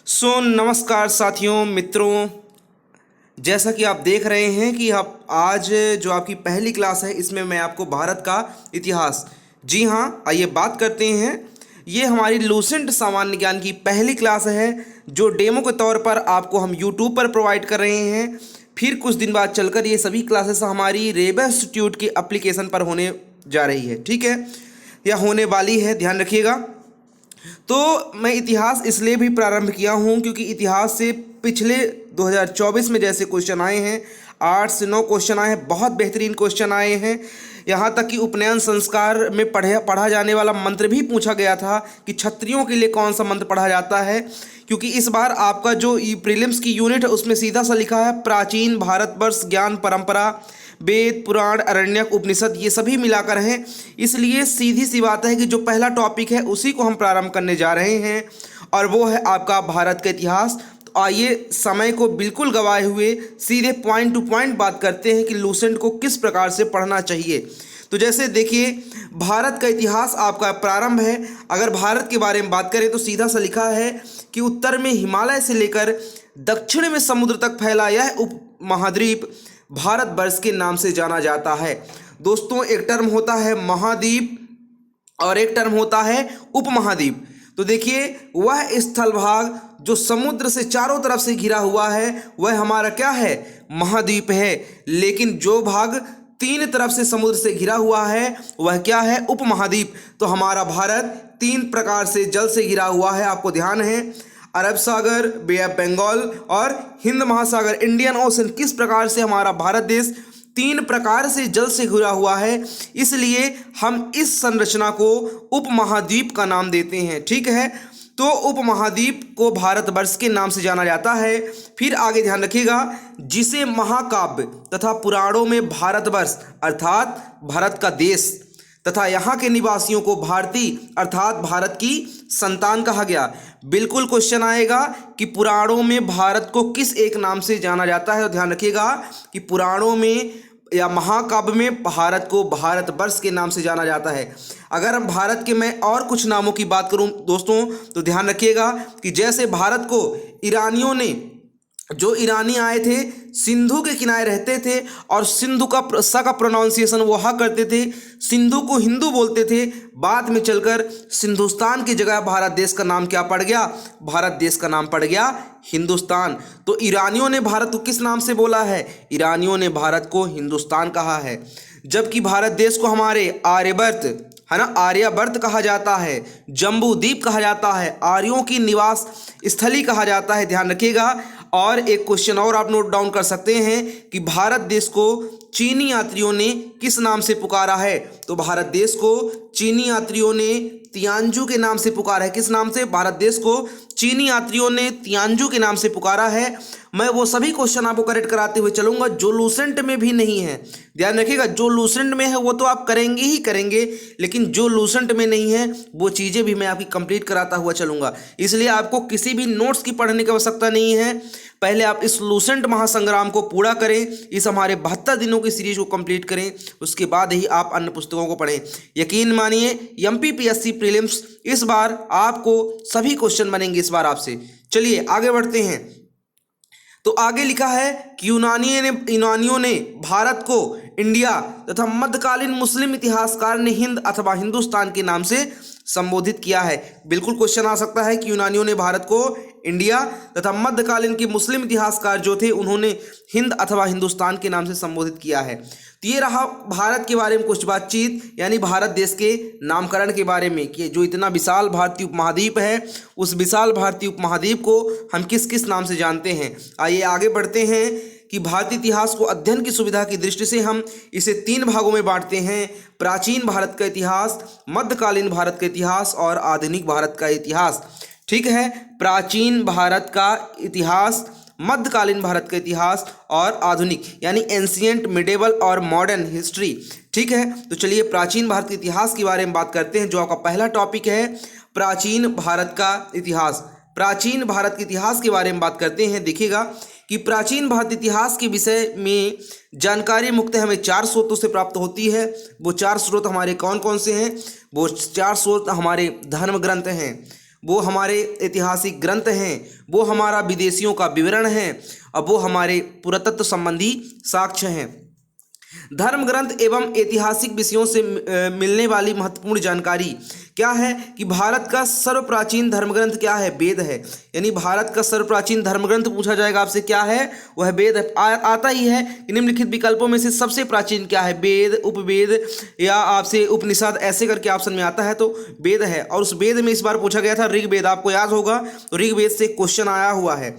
नमस्कार साथियों मित्रों। जैसा कि आप देख रहे हैं कि आप आज जो आपकी पहली क्लास है इसमें मैं आपको भारत का इतिहास, जी हाँ, आइए बात करते हैं। ये हमारी लूसेंट सामान्य ज्ञान की पहली क्लास है जो डेमो के तौर पर आपको हम यूट्यूब पर प्रोवाइड कर रहे हैं। फिर कुछ दिन बाद चलकर ये सभी क्लासेस हमारी रेबा इंस्टीट्यूट की एप्लीकेशन पर होने जा रही है, ठीक है, या होने वाली है, ध्यान रखिएगा। तो मैं इतिहास इसलिए भी प्रारंभ किया हूँ क्योंकि इतिहास से पिछले 2024 में जैसे क्वेश्चन आए हैं, 8 से 9 क्वेश्चन आए हैं, बहुत बेहतरीन क्वेश्चन आए हैं। यहाँ तक कि उपनयन संस्कार में पढ़ा जाने वाला मंत्र भी पूछा गया था कि क्षत्रियों के लिए कौन सा मंत्र पढ़ा जाता है, क्योंकि इस बार आपका जो प्रीलिम्स की यूनिट है उसमें सीधा सा लिखा है प्राचीन भारतवर्ष ज्ञान परंपरा, वेद पुराण अरण्यक उपनिषद ये सभी मिलाकर हैं। इसलिए सीधी सी बात है कि जो पहला टॉपिक है उसी को हम प्रारंभ करने जा रहे हैं और वो है आपका भारत का इतिहास। तो आइए समय को बिल्कुल गवाए हुए सीधे पॉइंट टू पॉइंट बात करते हैं कि लूसेंट को किस प्रकार से पढ़ना चाहिए। तो जैसे देखिए, भारत का इतिहास आपका प्रारंभ है। अगर भारत के बारे में बात करें तो सीधा सा लिखा है कि उत्तर में हिमालय से लेकर दक्षिण में समुद्र तक फैला यह उपमहाद्वीप भारतवर्ष के नाम से जाना जाता है। दोस्तों, एक टर्म होता है महाद्वीप और एक टर्म होता है उपमहाद्वीप। तो देखिए, वह स्थल भाग जो समुद्र से चारों तरफ से घिरा हुआ है वह हमारा क्या है, महाद्वीप है। लेकिन जो भाग तीन तरफ से समुद्र से घिरा हुआ है वह क्या है, उपमहाद्वीप। तो हमारा भारत तीन प्रकार से जल से घिरा हुआ है, आपको ध्यान है, अरब सागर, बे ऑफ बंगाल और हिंद महासागर, इंडियन ओशन। किस प्रकार से हमारा भारत देश तीन प्रकार से जल से घिरा हुआ है, इसलिए हम इस संरचना को उपमहाद्वीप का नाम देते हैं, ठीक है। तो उपमहाद्वीप को भारतवर्ष के नाम से जाना जाता है। फिर आगे ध्यान रखिएगा, जिसे महाकाव्य तथा पुराणों में भारतवर्ष अर्थात भारत का देश तथा यहाँ के निवासियों को भारतीय अर्थात भारत की संतान कहा गया। बिल्कुल क्वेश्चन आएगा कि पुराणों में भारत को किस एक नाम से जाना जाता है। तो ध्यान रखिएगा कि पुराणों में या महाकाव्य में भारत को भारतवर्ष के नाम से जाना जाता है। अगर हम भारत के मैं और कुछ नामों की बात करूं दोस्तों तो ध्यान रखिएगा कि जैसे भारत को ईरानियों ने, जो ईरानी आए थे सिंधु के किनारे रहते थे और सिंधु का सा का प्रोनाउंसिएशन वो हा करते थे, सिंधु को हिंदू बोलते थे। बाद में चलकर सिंधुस्तान की जगह भारत देश का नाम क्या पड़ गया, भारत देश का नाम पड़ गया हिंदुस्तान। तो ईरानियों ने भारत को किस नाम से बोला है, ईरानियों ने भारत को हिंदुस्तान कहा है। जबकि भारत देश को हमारे आर्यवर्त है ना, आर्यवर्त कहा जाता है, जम्बू द्वीप कहा जाता है, आर्यों की निवास स्थली कहा जाता है, ध्यान रखिएगा। और एक क्वेश्चन और आप नोट डाउन कर सकते हैं कि भारत देश को चीनी यात्रियों ने किस नाम से पुकारा है। तो भारत देश को चीनी यात्रियों ने तियानजू के नाम से पुकारा है। किस नाम से, भारत देश को चीनी यात्रियों ने तियानजू के नाम से पुकारा है। मैं वो सभी क्वेश्चन आपको करेक्ट कराते हुए चलूंगा जो लूसेंट में भी नहीं है। ध्यान रखिएगा, जो लूसेंट में है वो तो आप करेंगे ही करेंगे, लेकिन जो लूसेंट में नहीं है वो चीज़ें भी मैं आपकी कंप्लीट कराता हुआ चलूंगा। इसलिए आपको किसी भी नोट्स की पढ़ने की आवश्यकता नहीं है। पहले आप इस लूसेंट महासंग्राम को पूरा करें, इस हमारे 72 दिनों की सीरीज को कंप्लीट करें, उसके बाद ही आप अन्य पुस्तकों को पढ़ें। यकीन मानिए एमपीपीएससी प्रीलिम्स इस बार आपको सभी क्वेश्चन बनेंगे इस बार आपसे। चलिए आगे बढ़ते हैं। तो आगे लिखा है कि यूनानियों ने भारत को इंडिया तथा मध्यकालीन मुस्लिम इतिहासकार ने हिंद अथवा हिंदुस्तान के नाम से संबोधित किया है। बिल्कुल क्वेश्चन आ सकता है कि यूनानियों ने भारत को इंडिया तथा मध्यकालीन के मुस्लिम इतिहासकार जो थे उन्होंने हिंद अथवा हिंदुस्तान के नाम से संबोधित किया है। तो ये रहा भारत के बारे में कुछ बातचीत, यानी भारत देश के नामकरण के बारे में कि जो इतना विशाल भारतीय उपमहाद्वीप है उस विशाल भारतीय उपमहाद्वीप को हम किस किस नाम से जानते हैं। आइए आगे बढ़ते हैं कि भारतीय इतिहास को अध्ययन की सुविधा की दृष्टि से हम इसे 3 भागों में बांटते हैं, प्राचीन भारत का इतिहास, मध्यकालीन भारत का इतिहास और आधुनिक भारत का इतिहास, ठीक है। प्राचीन भारत का इतिहास, मध्यकालीन भारत का इतिहास और आधुनिक यानी एंशिएंट, मिडेवल और मॉडर्न हिस्ट्री, ठीक है। तो चलिए प्राचीन भारत के इतिहास के बारे में बात करते हैं, जो आपका पहला टॉपिक है प्राचीन भारत का इतिहास। प्राचीन भारत के इतिहास के बारे में बात करते हैं। देखिएगा कि प्राचीन भारत इतिहास के विषय में जानकारी मुख्यतः हमें 4 स्रोतों से प्राप्त होती है। वो 4 स्रोत हमारे कौन कौन से हैं, वो 4 स्रोत हमारे धर्म ग्रंथ हैं, वो हमारे ऐतिहासिक ग्रंथ हैं, वो हमारा विदेशियों का विवरण है, और वो हमारे पुरातत्व संबंधी साक्ष्य हैं। धर्म ग्रंथ एवं ऐतिहासिक विषयों से मिलने वाली महत्वपूर्ण जानकारी क्या है कि भारत का सर्वप्राचीन धर्म ग्रंथ क्या है? वेद है। यानी भारत का सर्वप्राचीन धर्म ग्रंथ पूछा जाएगा आपसे क्या है, वह वेद है। आता ही है कि निम्नलिखित विकल्पों में से सबसे प्राचीन क्या है? वेद, उपवेद या आपसे उपनिषद, ऐसे करके ऑप्शन में आता है तो वेद है। और उस वेद में इस बार पूछा गया था ऋग्वेद, आपको याद होगा तो ऋग्वेद से क्वेश्चन आया हुआ है,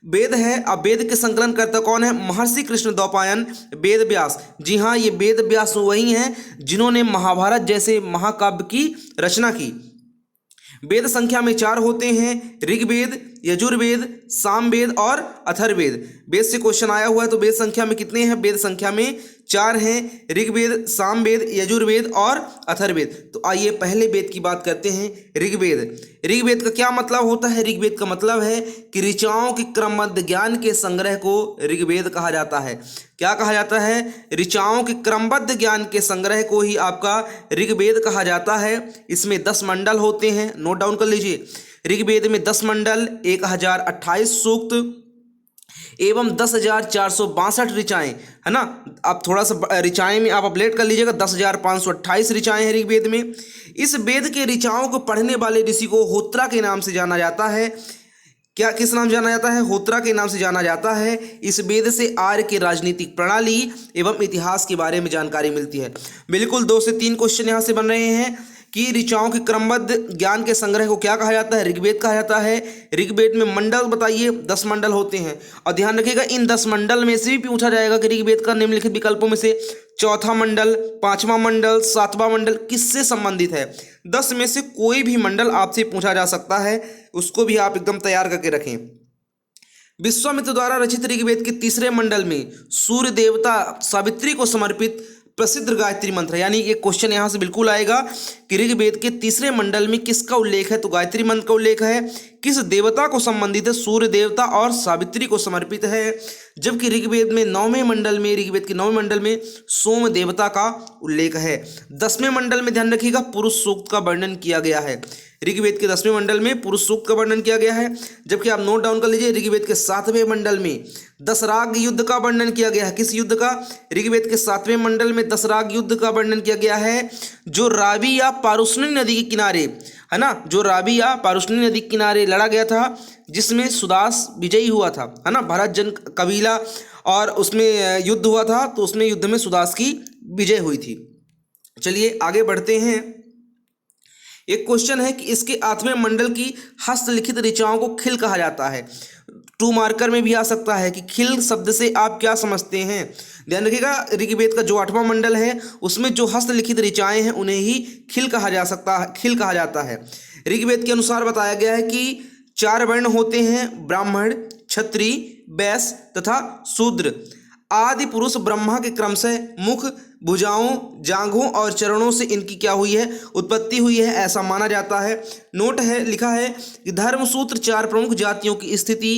वेद है। अब वेद के संकलन करता कौन है? महर्षि कृष्ण द्वैपायन वेद व्यास। जी हाँ, ये वेद व्यास वही हैं जिन्होंने महाभारत जैसे महाकाव्य की रचना की। वेद संख्या में 4 होते हैं, ऋग्वेद, यजुर्वेद, सामवेद और अथर्ववेद। वेद से क्वेश्चन आया हुआ है तो वेद संख्या में कितने हैं? वेद संख्या में 4 हैं, ऋग्वेद, सामवेद, यजुर्वेद और अथर्ववेद। तो आइए पहले वेद की बात करते हैं, ऋग्वेद। ऋग्वेद का क्या मतलब होता है? ऋग्वेद का मतलब है कि ऋचाओं के क्रमबद्ध ज्ञान के संग्रह को ऋग्वेद कहा जाता है। क्या कहा जाता है? ऋचाओं के क्रमबद्ध ज्ञान के संग्रह को ही आपका ऋग्वेद कहा जाता है। इसमें 10 मंडल होते हैं, नोट डाउन कर लीजिए। ऋग्वेद में 10 मंडल, 1028 सूक्त एवं 10,462 ऋचाएँ, है ना। आप थोड़ा सा ऋचाएँ में आप अपडेट कर लीजिएगा, 10,528 ऋचाएँ हैं ऋग्वेद में। इस वेद के ऋचाओं को पढ़ने वाले ऋषि को होत्रा के नाम से जाना जाता है। क्या किस नाम जाना जाता है? होत्रा के नाम से जाना जाता है। इस वेद से आर्य की राजनीतिक प्रणाली एवं इतिहास के बारे में जानकारी मिलती है। बिल्कुल 2 से 3 क्वेश्चन यहाँ से बन रहे हैं कि ऋचाओं के क्रमबद्ध ज्ञान के संग्रह को क्या कहा जाता है? ऋग्वेद कहा जाता है। ऋग्वेद में मंडल बताइए, 10 मंडल होते हैं। और ध्यान रखिएगा इन 10 मंडल में से भी पूछा जाएगा कि ऋग्वेद का निम्नलिखित विकल्पों में से चौथा मंडल, 5वां मंडल, 7वां मंडल किससे संबंधित है? 10 में से कोई भी मंडल आपसे पूछा जा सकता है, उसको भी आप एकदम तैयार करके रखें। विश्वामित्र द्वारा रचित ऋग्वेद के 3रे मंडल में सूर्य देवता सावित्री को समर्पित प्रसिद्ध गायत्री मंत्र, यानी ये क्वेश्चन यहाँ से बिल्कुल आएगा कि ऋग्वेद के 3रे मंडल में किसका उल्लेख है? तो गायत्री मंत्र का उल्लेख है। किस देवता को संबंधित है? सूर्य देवता और सावित्री को समर्पित है। जबकि ऋग्वेद में 9वें मंडल में, ऋग्वेद के 9वें मंडल में सोम देवता का उल्लेख है। 10वें मंडल में ध्यान रखिएगा पुरुष सूक्त का वर्णन किया गया है। ऋग्वेद के 10वें मंडल में पुरुष सूक्त का वर्णन किया गया है। जबकि आप नोट डाउन कर लीजिए, ऋग्वेद के 7वें मंडल में दशराग युद्ध का वर्णन किया गया है। किस युद्ध का? ऋग्वेद के 7वें मंडल में दशराग युद्ध का वर्णन किया गया है, जो रावी या पारुष्णी नदी के किनारे, है ना, जो रावी या पारुष्णी नदी के किनारे लड़ा गया था, जिसमें सुदास विजयी हुआ था, है ना। भरत जन कबीला और उसमें युद्ध हुआ था, तो उसमें युद्ध में सुदास की विजय हुई थी। चलिए आगे बढ़ते हैं। एक क्वेश्चन है कि इसके 8वें मंडल की हस्तलिखित ऋचाओं को खिल कहा जाता है। 2 मार्कर में भी आ सकता है कि खिल शब्द से आप क्या समझते हैं। ध्यान रखिएगा, ऋग्वेद का जो 8वां मंडल है उसमें जो हस्तलिखित ऋचाएं हैं उन्हें ही खिल कहा जा सकता है, खिल कहा जाता है। ऋग्वेद के अनुसार बताया गया है कि 4 वर्ण होते हैं, ब्राह्मण, क्षत्रिय, वैश्य तथा शूद्र। आदि पुरुष ब्रह्मा के क्रमशः मुख, भुजाओं, जांघों और चरणों से इनकी क्या हुई है? उत्पत्ति हुई है, ऐसा माना जाता है। नोट है, लिखा है कि धर्मसूत्र 4 प्रमुख जातियों की स्थिति,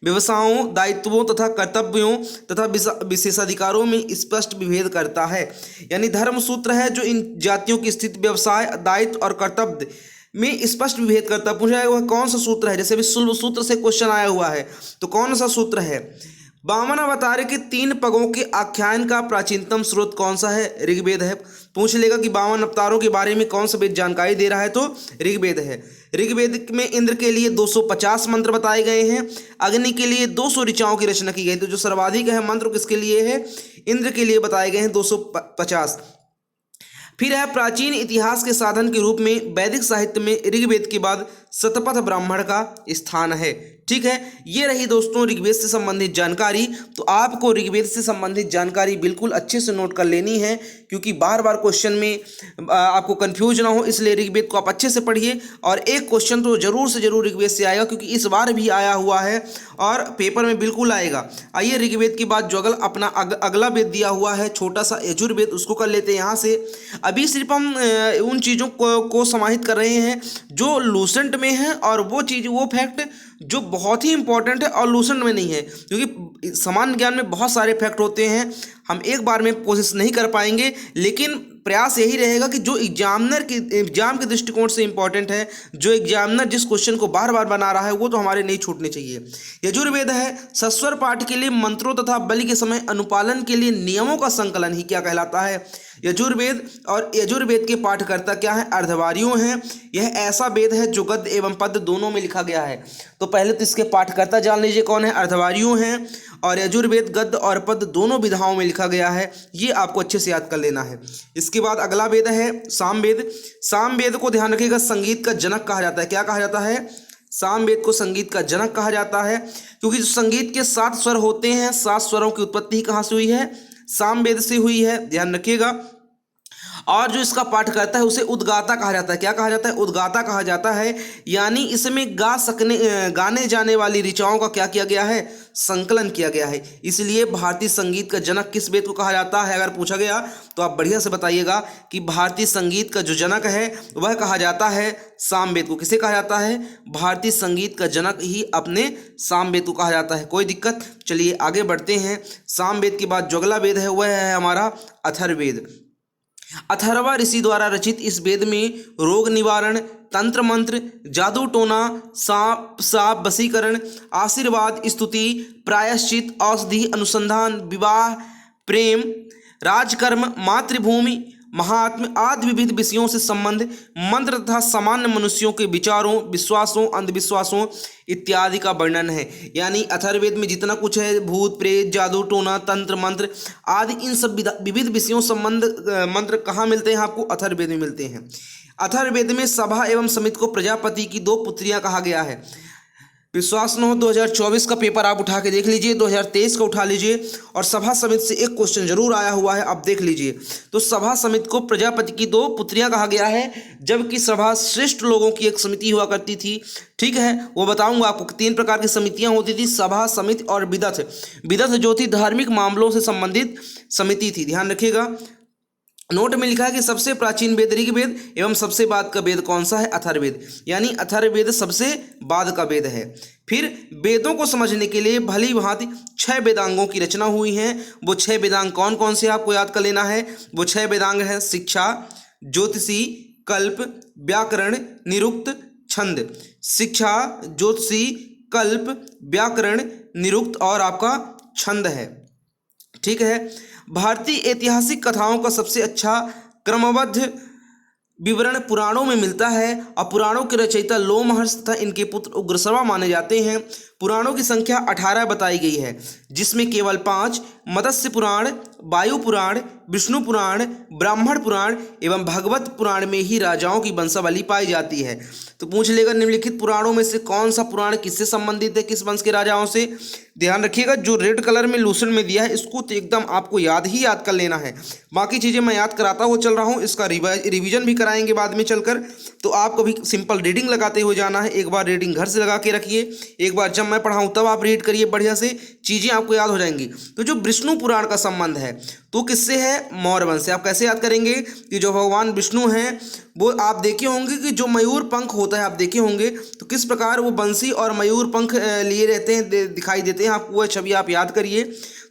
व्यवसायों, दायित्वों तथा कर्तव्यों तथा विशेषाधिकारों में स्पष्ट विभेद करता है। यानी धर्मसूत्र है जो इन जातियों की स्थिति, व्यवसाय, दायित्व और कर्तव्य में स्पष्ट विभेद करता है। पूछा हुआ कौन सा सूत्र है? जैसे अभी शुल्ब सूत्र से क्वेश्चन आया हुआ है, तो कौन सा सूत्र है? वामन अवतार के 3 पगों के आख्यान का प्राचीनतम स्रोत कौन सा है? ऋग्वेद है। पूछ लेगा कि वामन अवतारों के बारे में कौन सा वेद जानकारी दे रहा है, तो ऋग्वेद है। ऋग्वेद में इंद्र के लिए 250 मंत्र बताए गए हैं, अग्नि के लिए 200 ऋचाओं की रचना की गई। तो जो सर्वाधिक है मंत्र किसके लिए है? इंद्र के लिए बताए गए हैं 250। फिर है प्राचीन इतिहास के साधन के रूप में वैदिक साहित्य में ऋग्वेद के बाद शतपथ ब्राह्मण का स्थान है। ठीक है, ये रही दोस्तों ऋग्वेद से संबंधित जानकारी। तो आपको ऋग्वेद से संबंधित जानकारी बिल्कुल अच्छे से नोट कर लेनी है, क्योंकि बार बार क्वेश्चन में आपको कंफ्यूज ना हो, इसलिए ऋग्वेद को आप अच्छे से पढ़िए। और एक क्वेश्चन तो जरूर से जरूर ऋग्वेद से आएगा, क्योंकि इस बार भी आया हुआ है और पेपर में बिल्कुल आएगा। आइए ऋग्वेद के बाद जो अपना अगला वेद दिया हुआ है छोटा सा यजुर्वेद, उसको कर लेते हैं यहाँ से। अभी सिर्फ हम उन चीज़ों को समाहित कर रहे हैं जो लूसेंट में है, और वो चीज़, वो फैक्ट जो बहुत ही इंपॉर्टेंट है और लूसेंट में नहीं है, क्योंकि सामान्य ज्ञान में बहुत सारे फैक्ट होते हैं, हम एक बार में कोशिश नहीं कर पाएंगे। लेकिन प्रयास यही रहेगा कि जो एग्जाम के दृष्टिकोण से इंपॉर्टेंट है, जो एग्जामिनर जिस क्वेश्चन को बार बार बना रहा है वो तो हमारे नहीं छूटने चाहिए। यजुर्वेद है सस्वर पाठ के लिए मंत्रों तथा बलि के समय अनुपालन के लिए नियमों का संकलन ही क्या कहलाता है? यजुर्वेद। और यजुर्वेद के पाठकर्ता क्या है? अर्धवारियों हैं। यह ऐसा वेद है जो गद्य एवं पद्य दोनों में लिखा गया है। तो पहले तो इसके पाठकर्ता जान लीजिए कौन है? अर्धवारियों हैं। और यजुर्वेद गद्य और पद्य दोनों विधाओं में लिखा गया है, ये आपको अच्छे से याद कर लेना है। इसके बाद अगला वेद है सामवेद। सामवेद को ध्यान रखिएगा संगीत का जनक कहा जाता है। क्या कहा जाता है? सामवेद को संगीत का जनक कहा जाता है, क्योंकि जो संगीत के 7 स्वर होते हैं, 7 स्वरों की उत्पत्ति कहाँ से हुई है? सामवेद से हुई है, ध्यान रखिएगा। और जो इसका पाठकर्ता है उसे उद्गाता कहा जाता है। क्या कहा जाता है? उद्गाता कहा जाता है। यानी इसमें गाने जाने वाली ऋचाओं का क्या किया गया है? संकलन किया गया है। इसलिए भारतीय संगीत का जनक किस वेद को कहा जाता है? अगर पूछा गया तो आप बढ़िया से बताइएगा कि भारतीय संगीत का जो जनक है वह कहा जाता है सामवेद को। किसे कहा जाता है? भारतीय संगीत का जनक ही अपने सामवेद को कहा जाता है। कोई दिक्कत? चलिए आगे बढ़ते हैं। सामवेद के बाद जो अगला वेद है वह है हमारा अथर्ववेद। अथर्वा ऋषि द्वारा रचित इस वेद में रोग निवारण, तंत्र मंत्र, जादू टोना, साप वशीकरण, आशीर्वाद, स्तुति, प्रायश्चित, औषधि, अनुसंधान, विवाह, प्रेम, राजकर्म, मातृभूमि, महात्म्य आदि विविध विषयों से संबंध, मंत्र तथा सामान्य मनुष्यों के विचारों, विश्वासों, अंधविश्वासों इत्यादि का वर्णन है। यानी अथर्ववेद में जितना कुछ है, भूत प्रेत, जादू टोना, तंत्र मंत्र आदि, इन सब विविध विषयों संबंध मंत्र कहाँ मिलते हैं आपको? अथर्ववेद में मिलते हैं। अथर्ववेद में सभा एवं समिति को प्रजापति की 2 पुत्रियां कहा गया है। विश्वास न हो 2024 का पेपर आप उठा के देख लीजिए, 2023 का उठा लीजिए, और सभा समिति से एक क्वेश्चन जरूर आया हुआ है, आप देख लीजिए। तो सभा समिति को प्रजापति की 2 पुत्रियां कहा गया है, जबकि सभा श्रेष्ठ लोगों की एक समिति हुआ करती थी। ठीक है, वो बताऊंगा आपको। 3 प्रकार की समितियां होती थी, सभा, समिति और विदथ। विदथ जो थी धार्मिक मामलों से संबंधित समिति थी, ध्यान रखिएगा। नोट में लिखा है कि सबसे प्राचीन वेद ऋग्वेद एवं सबसे बाद का वेद कौन सा है? अथर्ववेद। यानी अथर्ववेद सबसे बाद का वेद है। फिर वेदों को समझने के लिए भली भांति 6 वेदांगों की रचना हुई है। वो 6 वेदांग कौन कौन से आपको याद कर लेना है? वो 6 वेदांग हैं शिक्षा, ज्योतिषी, कल्प, व्याकरण, निरुक्त, छंद। शिक्षा, ज्योतिषी, कल्प, व्याकरण, निरुक्त और आपका छंद है। ठीक है। भारतीय ऐतिहासिक कथाओं का सबसे अच्छा क्रमबद्ध विवरण पुराणों में मिलता है, और पुराणों के रचयिता लोमहर्ष तथा इनके पुत्र उग्रश्रवा माने जाते हैं। पुराणों की संख्या 18 बताई गई है, जिसमें केवल 5 मत्स्य पुराण, वायु पुराण, विष्णु पुराण, ब्राह्मण पुराण एवं भगवत पुराण में ही राजाओं की वंशावली पाई जाती है। तो पूछ लेगा निम्नलिखित पुराणों में से कौन सा पुराण किससे संबंधित है, किस वंश के राजाओं से? ध्यान रखिएगा, जो रेड कलर में लूसेंट में दिया है इसको तो एकदम आपको याद कर लेना है। बाकी चीज़ें मैं याद कराता हुआ चल रहा हूँ, इसका रिवीजन भी कराएंगे बाद में चलकर। तो आपको भी सिंपल रीडिंग लगाते हुए जाना है। एक बार रीडिंग घर से लगा के रखिए, एक बार जब मैं पढ़ाऊँ तब आप रीड करिए, बढ़िया से चीज़ें आपको याद हो जाएंगी। तो जो विष्णु पुराण का संबंध है तो किससे है? मौर्य वंश से। आप कैसे याद करेंगे कि जो भगवान विष्णु हैं वो आप देखे होंगे कि जो मयूर पंख होता है आप देखे होंगे, तो किस प्रकार वो बंसी और मयूर पंख लिए रहते हैं, दिखाई देते हैं आपको, वह छवि आप याद करिए।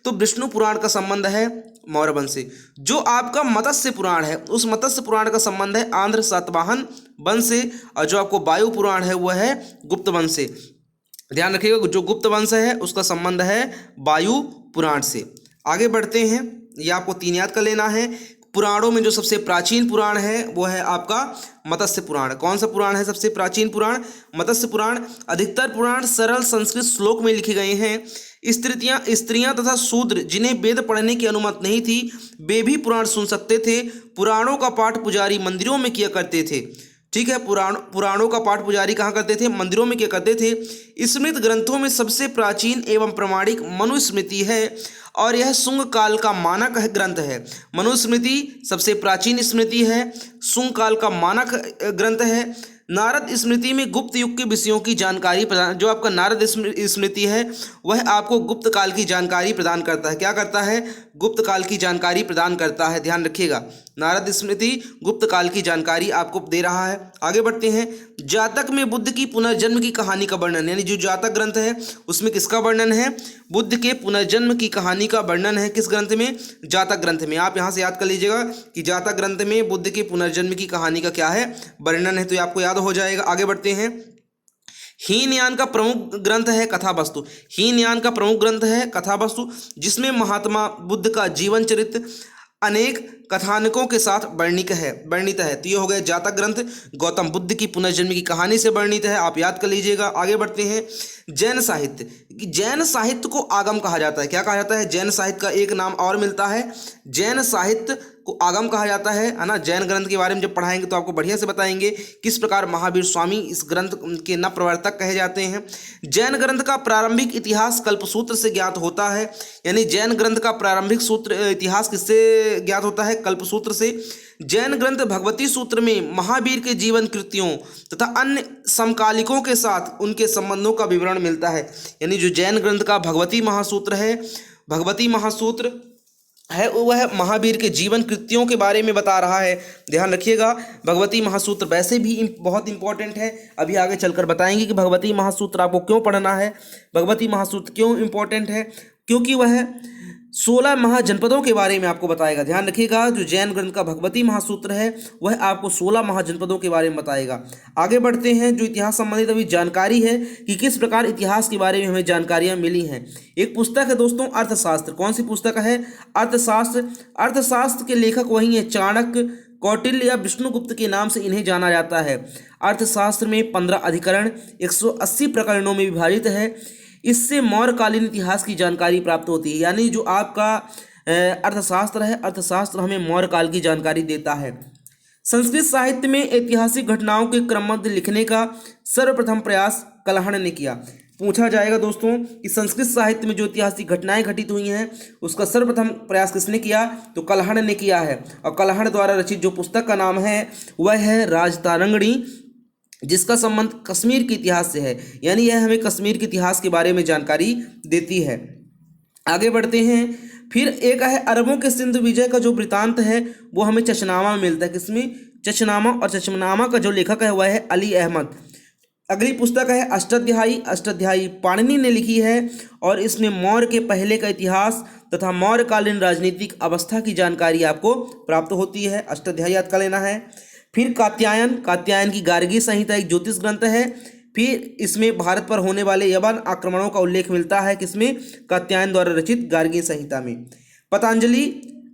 तो विष्णु पुराण का संबंध है मौर्य वंश से। जो आपका मत्स्य पुराण है उस मत्स्य पुराण का संबंध है आंध्र सातवाहन वंश से, और जो आपको वायु पुराण है वह है गुप्त वंश से। ध्यान रखिएगा, जो गुप्त वंश है उसका संबंध है वायु पुराण से। आगे बढ़ते हैं, ये आपको 3 याद कर लेना है। पुराणों में जो सबसे प्राचीन पुराण है वो है आपका मत्स्य पुराण। कौन सा पुराण है सबसे प्राचीन पुराण? मत्स्य पुराण। अधिकतर पुराण सरल संस्कृत श्लोक में लिखे गए हैं। स्त्रियां तथा शूद्र जिन्हें वेद पढ़ने की अनुमति नहीं थी वे भी पुराण सुन सकते थे। पुराणों का पाठ पुजारी मंदिरों में किया करते थे। ठीक है, पुराणों का पाठ पुजारी कहाँ करते थे? मंदिरों में किया करते थे। स्मृत ग्रंथों में सबसे प्राचीन एवं प्रमाणिक मनुस्मृति है, और यह शुंग काल का मानक ग्रंथ है। मनुस्मृति सबसे प्राचीन स्मृति है, शुंग काल का मानक ग्रंथ है। नारद स्मृति में गुप्त युग के विषयों की जानकारी प्रदान, जो आपका नारद स्मृति है वह आपको गुप्त काल की जानकारी प्रदान करता है। क्या करता है? गुप्त काल की जानकारी प्रदान करता है, ध्यान रखिएगा। नारद स्मृति गुप्त काल की जानकारी आपको दे रहा है। आगे बढ़ते हैं। जातक में बुद्ध की पुनर्जन्म की कहानी का वर्णन, यानी जो जातक ग्रंथ है उसमें किसका वर्णन है? बुद्ध के पुनर्जन्म की कहानी का वर्णन है। किस ग्रंथ में? जातक ग्रंथ में। आप यहाँ से याद कर लीजिएगा कि जातक ग्रंथ में बुद्ध के पुनर्जन्म की कहानी का क्या है? वर्णन है, तो ये आपको याद हो जाएगा। आगे बढ़ते हैं। हीनयान का प्रमुख ग्रंथ है कथावस्तु। हीनयान का प्रमुख ग्रंथ है कथावस्तु, जिसमें महात्मा बुद्ध का जीवन चरित्र अनेक कथानकों के साथ वर्णित है। तो ये हो गया जातक ग्रंथ, गौतम बुद्ध की पुनर्जन्म की कहानी से वर्णित है, आप याद कर लीजिएगा। आगे बढ़ते हैं। जैन साहित्य। जैन साहित्य को आगम कहा जाता है। क्या कहा जाता है? जैन साहित्य का एक नाम और मिलता है, जैन साहित्य को आगम कहा जाता है ना। जैन ग्रंथ के बारे में जब पढ़ाएंगे तो आपको बढ़िया से बताएंगे किस प्रकार महावीर स्वामी इस ग्रंथ के न प्रवर्तक कहे जाते हैं। जैन ग्रंथ का प्रारंभिक इतिहास कल्पसूत्र से ज्ञात होता है, यानी जैन ग्रंथ का प्रारंभिक सूत्र इतिहास किससे ज्ञात होता है? कल्पसूत्र से। जैन ग्रंथ भगवती सूत्र में महावीर के जीवन कृतियों तथा अन्य समकालिकों के साथ उनके संबंधों का विवरण मिलता है। यानी जो जैन ग्रंथ का भगवती महासूत्र है, भगवती महासूत्र है, वह महावीर के जीवन कृतियों के बारे में बता रहा है। ध्यान रखिएगा, भगवती महासूत्र वैसे भी बहुत इंपॉर्टेंट है। अभी आगे चलकर बताएंगे कि भगवती महासूत्र आपको क्यों पढ़ना है, भगवती महासूत्र क्यों इंपॉर्टेंट है, क्योंकि वह 16 महाजनपदों के बारे में आपको बताएगा। ध्यान रखिएगा, जो जैन ग्रंथ का भगवती महासूत्र है वह आपको 16 महाजनपदों के बारे में बताएगा। आगे बढ़ते हैं। जो इतिहास संबंधित अभी जानकारी है कि किस प्रकार इतिहास के बारे में हमें जानकारियां मिली हैं। एक पुस्तक है दोस्तों, अर्थशास्त्र। कौन सी पुस्तक है? अर्थशास्त्र। अर्थशास्त्र के लेखक वही हैं चाणक्य, कौटिल्य या विष्णुगुप्त के नाम से इन्हें जाना जाता है। अर्थशास्त्र में 15 अधिकरण 180 प्रकरणों में विभाजित है। इससे मौर्यकालीन इतिहास की जानकारी प्राप्त होती है। यानी जो आपका अर्थशास्त्र है, अर्थशास्त्र हमें मौर्यकाल की जानकारी देता है। संस्कृत साहित्य में ऐतिहासिक घटनाओं के क्रमबद्ध लिखने का सर्वप्रथम प्रयास कलहण ने किया। पूछा जाएगा दोस्तों कि संस्कृत साहित्य में जो ऐतिहासिक घटनाएं घटित हुई हैं उसका सर्वप्रथम प्रयास किसने किया? तो कलहण ने किया है। और कलहण द्वारा रचित जो पुस्तक का नाम है वह है राजतारंगिणी, जिसका संबंध कश्मीर के इतिहास से है। यानी यह हमें कश्मीर के इतिहास के बारे में जानकारी देती है। आगे बढ़ते हैं। फिर एक है अरबों के सिंधु विजय का जो वृतांत है वो हमें चचनामा में मिलता है। किसमें? चचनामा। और चचनामा का जो लेखक है वह है अली अहमद। अगली पुस्तक है अष्टाध्यायी। अष्टाध्यायी पाणिनि ने लिखी है और इसमें मौर्य के पहले का इतिहास तथा मौर्यकालीन राजनीतिक अवस्था की जानकारी आपको प्राप्त होती है। अष्टाध्यायी याद कर लेना है। फिर कात्यायन। कात्यायन की गार्गी संहिता एक ज्योतिष ग्रंथ है। फिर इसमें भारत पर होने वाले यवन आक्रमणों का उल्लेख मिलता है। किसमें? कात्यायन द्वारा रचित गार्गी संहिता में। पतंजलि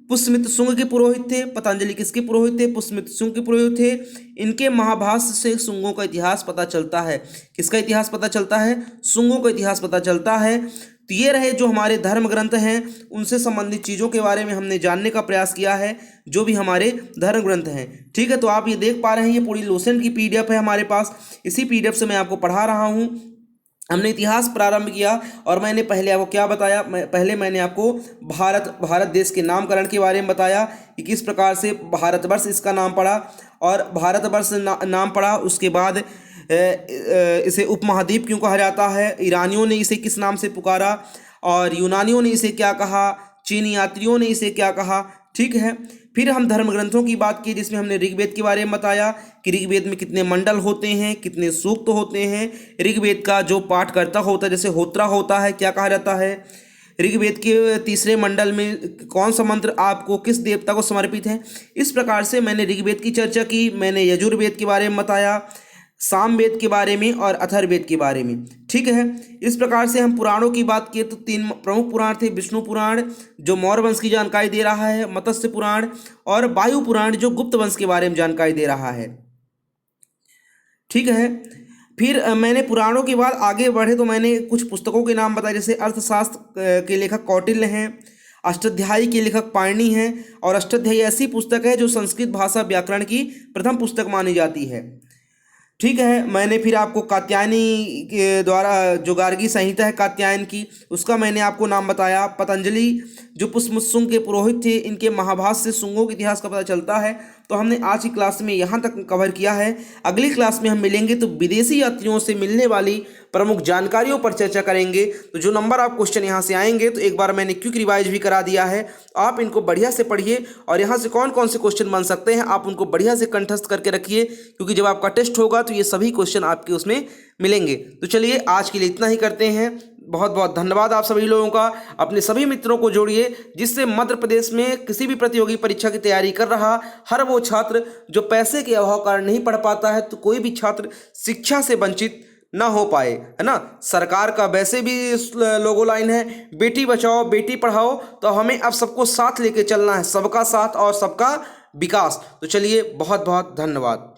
पुष्यमित्र शुंग के पुरोहित थे। पतंजलि किसके पुरोहित थे? पुष्यमित्र शुंग के पुरोहित थे। इनके महाभाष्य से शुंगों का इतिहास पता चलता है। किसका इतिहास पता चलता है? शुंगों का इतिहास पता चलता है। तो ये रहे जो हमारे धर्म ग्रंथ हैं, उनसे संबंधित चीज़ों के बारे में हमने जानने का प्रयास किया है, जो भी हमारे धर्म ग्रंथ हैं। ठीक है, तो आप ये देख पा रहे हैं ये पूरी लोसेंट की PDF है हमारे पास। इसी PDF से मैं आपको पढ़ा रहा हूँ। हमने इतिहास प्रारंभ किया और मैंने पहले आपको क्या बताया? पहले मैंने आपको भारत देश के नामकरण के बारे में बताया कि किस प्रकार से भारतवर्ष इसका नाम पड़ा और भारतवर्ष नाम पड़ा। उसके बाद इसे उपमहाद्वीप क्यों कहा जाता है, ईरानियों ने इसे किस नाम से पुकारा और यूनानियों ने इसे क्या कहा, चीनी यात्रियों ने इसे क्या कहा। ठीक है, फिर हम धर्म ग्रंथों की बात की जिसमें हमने ऋग्वेद के बारे में बताया कि ऋग्वेद में कितने मंडल होते हैं, कितने सूक्त होते हैं। ऋग्वेद का जो पाठकर्ता होता है, जैसे होत्रा होता है, क्या कहा जाता है? ऋग्वेद के तीसरे मंडल में कौन सा मंत्र आपको किस देवता को समर्पित है। इस प्रकार से मैंने ऋग्वेद की चर्चा की, मैंने यजुर्वेद के बारे में बताया, सामवेद के बारे में और अथर्ववेद के बारे में। ठीक है, इस प्रकार से हम पुराणों की बात किए तो 3 प्रमुख पुराण थे। विष्णु पुराण जो मौर्य वंश की जानकारी दे रहा है, मत्स्य पुराण और वायु पुराण जो गुप्त वंश के बारे में जानकारी दे रहा है। ठीक है, फिर मैंने पुराणों के बाद आगे बढ़े तो मैंने कुछ पुस्तकों के नाम बताए, जैसे अर्थशास्त्र के लेखक कौटिल्य हैं, अष्टाध्यायी के लेखक पाणिनि हैं और अष्टाध्यायी ऐसी पुस्तक है जो संस्कृत भाषा व्याकरण की प्रथम पुस्तक मानी जाती है। ठीक है, मैंने फिर आपको कात्यायनी के द्वारा जो गार्गी संहिता है कात्यायन की, उसका मैंने आपको नाम बताया। पतंजलि जो पुष्यमित्र शुंग के पुरोहित थे, इनके महाभाष्य से शुंगों के इतिहास का पता चलता है। तो हमने आज की क्लास में यहाँ तक कवर किया है। अगली क्लास में हम मिलेंगे तो विदेशी यात्रियों से मिलने वाली प्रमुख जानकारियों पर चर्चा करेंगे। तो जो नंबर आप क्वेश्चन यहाँ से आएंगे तो एक बार मैंने क्विक रिवाइज भी करा दिया है, आप इनको बढ़िया से पढ़िए और यहाँ से कौन कौन से क्वेश्चन बन सकते हैं आप उनको बढ़िया से कंठस्थ करके रखिए, क्योंकि जब आपका टेस्ट होगा तो ये सभी क्वेश्चन आपके उसमें मिलेंगे। तो चलिए आज के लिए इतना ही करते हैं। बहुत बहुत धन्यवाद आप सभी लोगों का। अपने सभी मित्रों को जोड़िए जिससे मध्य प्रदेश में किसी भी प्रतियोगी परीक्षा की तैयारी कर रहा हर वो छात्र जो पैसे के अभाव कारण नहीं पढ़ पाता है, तो कोई भी छात्र शिक्षा से वंचित ना हो पाए, है ना। सरकार का वैसे भी लोगो लाइन है बेटी बचाओ बेटी पढ़ाओ, तो हमें अब सबको साथ लेके चलना है, सबका साथ और सबका विकास। तो चलिए बहुत बहुत धन्यवाद।